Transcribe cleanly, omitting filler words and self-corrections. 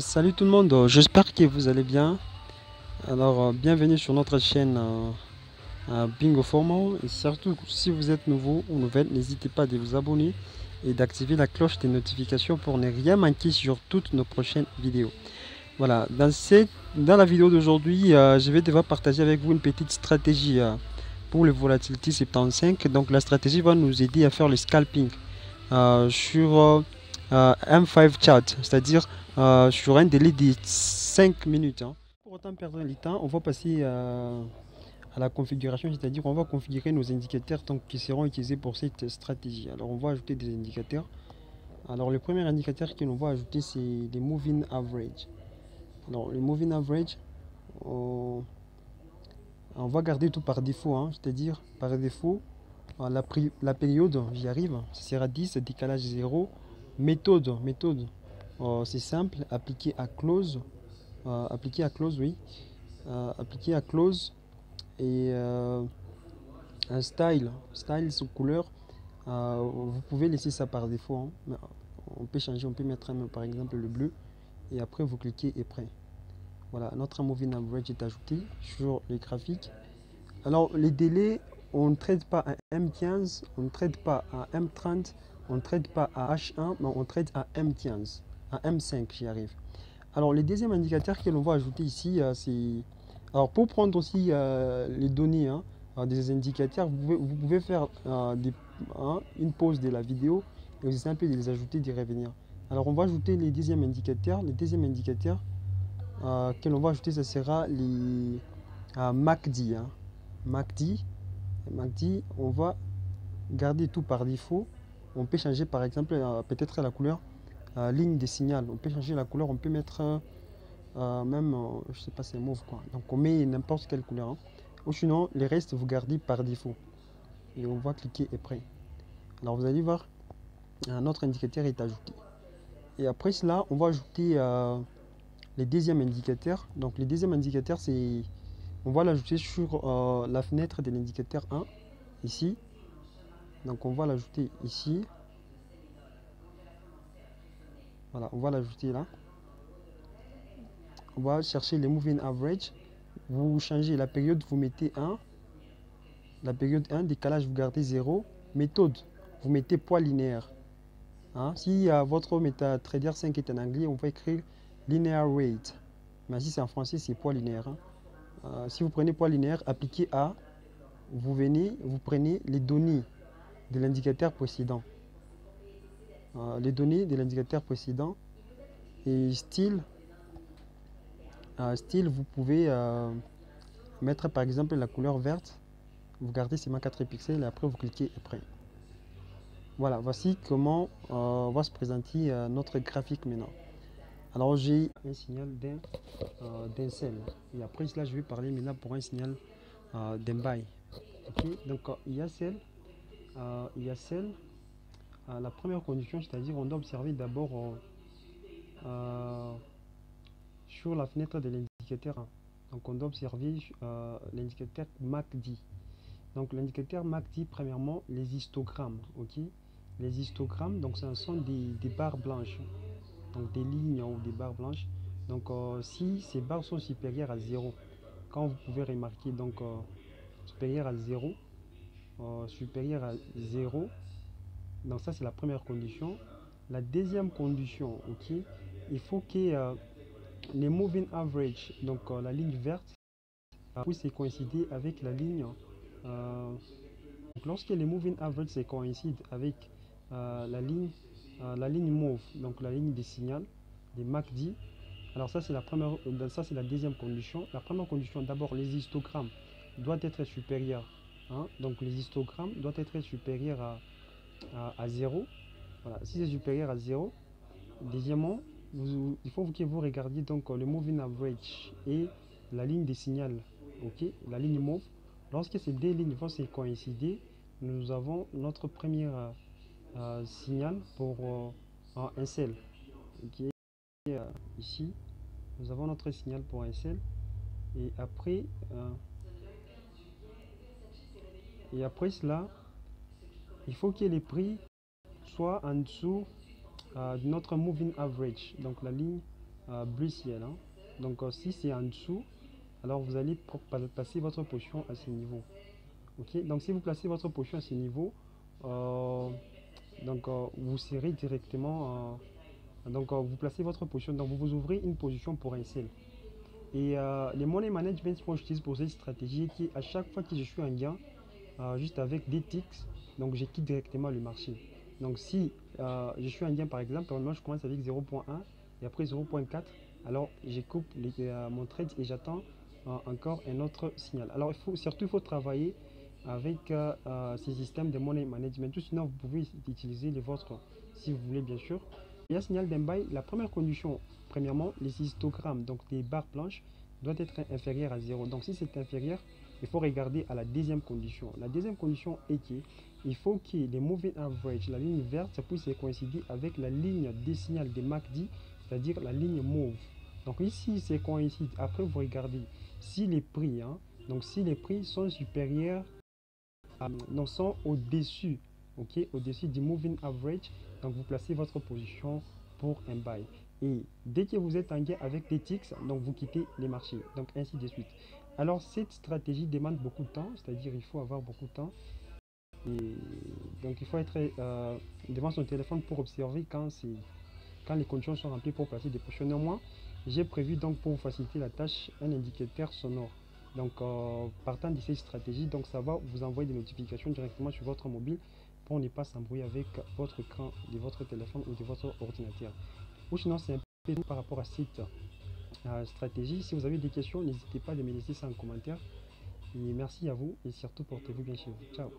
Salut tout le monde, j'espère que vous allez bien. Alors, bienvenue sur notre chaîne Bingo Formal. Et surtout, si vous êtes nouveau ou nouvelle, n'hésitez pas de vous abonner et d'activer la cloche des notifications pour ne rien manquer sur toutes nos prochaines vidéos. Voilà, dans la vidéo d'aujourd'hui, je vais devoir partager avec vous une petite stratégie pour le Volatility 75. Donc, la stratégie va nous aider à faire le scalping sur M5 chart, c'est-à-dire sur un délai de 5 minutes. Pour autant perdre le temps, on va passer à la configuration, c'est-à-dire on va configurer nos indicateurs qui seront utilisés pour cette stratégie. Alors on va ajouter des indicateurs. Alors le premier indicateur que l'on va ajouter, c'est les moving average. Alors le moving average, on va garder tout par défaut, c'est-à-dire par défaut la période, j'y arrive, ça sera 10, décalage 0. Méthode, c'est simple, appliquer à close, oui, appliquer à close et un style sous couleur, vous pouvez laisser ça par défaut, mais on peut changer, on peut mettre par exemple le bleu et après vous cliquez et prêt. Voilà, notre moving average est ajouté sur les graphiques. Alors les délais, on ne traite pas à M15, on ne traite pas à M30, on ne traite pas à H1, mais on traite à M15, à M5, j'y arrive. Alors le deuxième indicateur que l'on va ajouter ici, c'est... Alors pour prendre aussi les données des indicateurs, vous pouvez faire une pause de la vidéo et c'est simple de les ajouter, d'y revenir. Alors on va ajouter les deuxièmes indicateurs. Les deuxièmes indicateurs que l'on va ajouter, ce sera les MACD. MACD, on va garder tout par défaut. On peut changer par exemple peut-être la couleur ligne de signal. On peut changer la couleur, on peut mettre même, je sais pas, c'est mauve quoi. Donc on met n'importe quelle couleur. Ou sinon, les restes vous gardez par défaut. Et on va cliquer et prêt. Alors vous allez voir, un autre indicateur est ajouté. Et après cela, on va ajouter les deuxièmes indicateurs. Donc les deuxièmes indicateurs, c'est... On va l'ajouter sur la fenêtre de l'indicateur 1, ici. Donc on va l'ajouter ici. Voilà, on va l'ajouter là. On va chercher les moving average. Vous changez la période, vous mettez 1. La période 1, décalage, vous gardez 0. Méthode, vous mettez poids linéaire. Si votre MetaTrader 5 est en anglais, on va écrire linear rate. Mais si c'est en français, c'est poids linéaire. Si vous prenez poids linéaire, appliqué à, vous prenez les données de l'indicateur précédent. Les données de l'indicateur précédent. Et style, vous pouvez mettre par exemple la couleur verte. Vous gardez seulement 4 pixels et après vous cliquez et prêt. Voilà, voici comment va se présenter notre graphique maintenant. Alors j'ai un signal d'un sell. Et après cela, je vais parler maintenant pour un signal d'un buy. Okay? Donc il y a sell. La première condition, c'est-à-dire on doit observer d'abord sur la fenêtre de l'indicateur. Donc on doit observer l'indicateur MACD. Donc l'indicateur MACD, premièrement, les histogrammes. Ok, les histogrammes, donc ce sont des barres blanches, donc des lignes ou des barres blanches. Donc si ces barres sont supérieures à 0, quand vous pouvez remarquer, donc supérieur à 0, donc ça c'est la première condition. La deuxième condition, ok, il faut que les moving average, donc la ligne verte, puisse coïncider avec la ligne. Donc lorsque les moving average se coïncident avec la ligne mauve, donc la ligne des signal, des MACD, alors ça c'est la deuxième condition. La première condition, d'abord les histogrammes doivent être supérieurs. Donc les histogrammes doivent être supérieurs à 0. Voilà, si c'est supérieur à 0. Deuxièmement, il faut que vous regardiez donc le moving average et la ligne des signal, ok, la ligne mauve. Lorsque ces deux lignes vont se coïncider, nous avons notre premier signal pour un sell. Okay. Ici, nous avons notre signal pour un sell. Et après cela, il faut que les prix soient en dessous de notre moving average, donc la ligne bleu ciel, hein. Donc si c'est en dessous, alors vous allez placer votre position à ce niveau. Ok, donc si vous placez votre position à ce niveau, euh, vous serez directement, vous placez votre position, donc vous ouvrez une position pour un ciel. Et les money management que j'utilise pour cette stratégie, qui à chaque fois que je suis en gain, juste avec des ticks, donc je quitte directement le marché. Donc si je suis en gain par exemple, moi je commence avec 0.1 et après 0.4, alors je coupe mon trade et j'attends encore un autre signal. Alors il faut travailler avec ces systèmes de money management. Tout sinon vous pouvez utiliser les vôtres si vous voulez bien sûr. Et un signal d'un buy, la première condition, premièrement, les histogrammes, donc les barres blanches, doivent être inférieurs à 0. Donc si c'est inférieur, il faut regarder à la deuxième condition. La deuxième condition est qu'il faut que les moving average, la ligne verte, ça puisse coïncider avec la ligne des signaux de MACD, c'est-à-dire la ligne mauve. Donc ici, c'est coïncide. Après, vous regardez si les prix, donc si les prix sont supérieurs, donc sont au-dessus, ok, au-dessus du moving average, donc vous placez votre position pour un buy. Et dès que vous êtes en gain avec des ticks, donc vous quittez les marchés, donc ainsi de suite. Alors cette stratégie demande beaucoup de temps, c'est-à-dire il faut avoir beaucoup de temps. Et donc il faut être devant son téléphone pour observer quand les conditions sont remplies pour placer des positions. Néanmoins, j'ai prévu donc pour vous faciliter la tâche un indicateur sonore. Donc partant de cette stratégie, donc ça va vous envoyer des notifications directement sur votre mobile pour ne pas s'embrouiller avec votre écran de votre téléphone ou de votre ordinateur. Ou sinon c'est un peu par rapport à cette stratégie. Si vous avez des questions, n'hésitez pas à me laisser ça en commentaire. Et merci à vous et surtout portez-vous bien chez vous. Ciao.